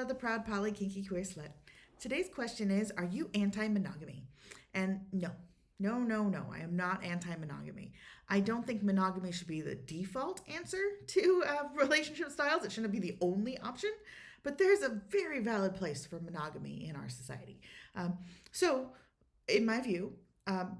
Leela, the proud poly kinky queer slut. Today's question is, are you anti-monogamy? And no, I am not anti-monogamy. I don't think monogamy should be the default answer to relationship styles. It shouldn't be the only option, but there's a very valid place for monogamy in our society. So, in my view,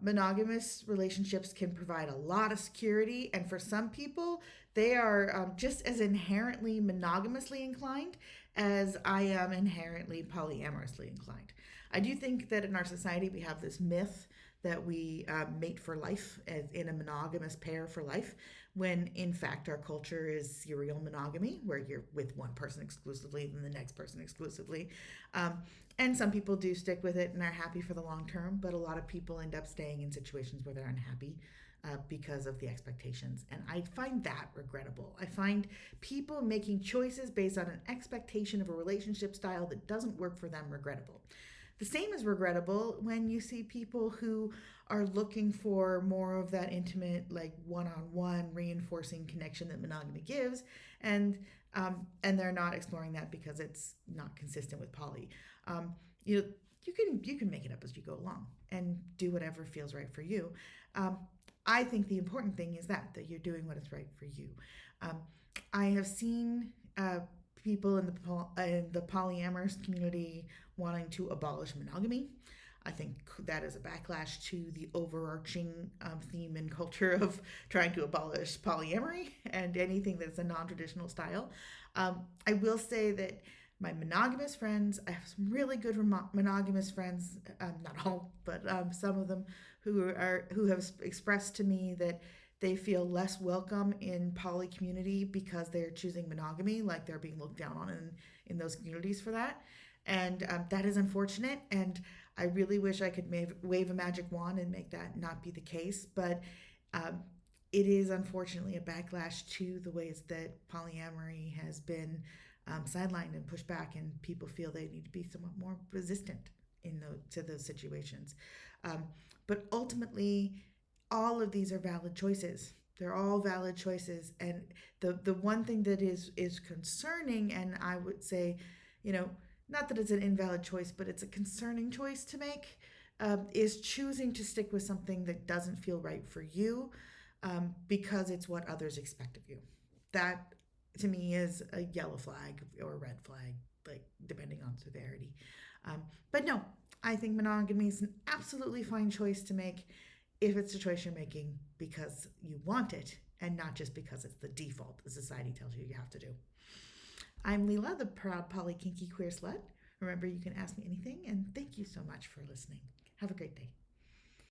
monogamous relationships can provide a lot of security, and for some people, they are just as inherently monogamously inclined as I am inherently polyamorously inclined. I do think that in our society, we have this myth that we mate for life as in a monogamous pair for life, when in fact our culture is serial monogamy, where you're with one person exclusively and the next person exclusively. Um, and some people do stick with it and are happy for the long term, but a lot of people end up staying in situations where they're unhappy because of the expectations. And I find that regrettable. I find people making choices based on an expectation of a relationship style that doesn't work for them regrettable. The same is regrettable when you see people who are looking for more of that intimate, like one-on-one reinforcing connection that monogamy gives, and they're not exploring that because it's not consistent with poly. Um, you know, you can make it up as you go along and do whatever feels right for you. Um, I think the important thing is that you're doing what is right for you. Um, I have seen people in the polyamorous community wanting to abolish monogamy. I think that is a backlash to the overarching theme and culture of trying to abolish polyamory and anything that's a non-traditional style. I will say that my monogamous friends, I have some really good monogamous friends, not all, but some of them who have expressed to me that they feel less welcome in poly community because they're choosing monogamy, like they're being looked down on in those communities for that. And that is unfortunate. And I really wish I could wave a magic wand and make that not be the case. But um, it is unfortunately a backlash to the ways that polyamory has been sidelined and pushed back, and people feel they need to be somewhat more resistant to those situations. Um, but ultimately, all of these are valid choices. They're all valid choices, and the one thing that is concerning, and I would say, you know, not that it's an invalid choice, but it's a concerning choice to make, is choosing to stick with something that doesn't feel right for you, because it's what others expect of you. That to me is a yellow flag or a red flag, like depending on severity. But no, I think monogamy is an absolutely fine choice to make if it's a choice you're making because you want it and not just because it's the default that society tells you have to do. I'm Leela, the proud poly kinky queer slut. Remember, you can ask me anything, and thank you so much for listening. Have a great day.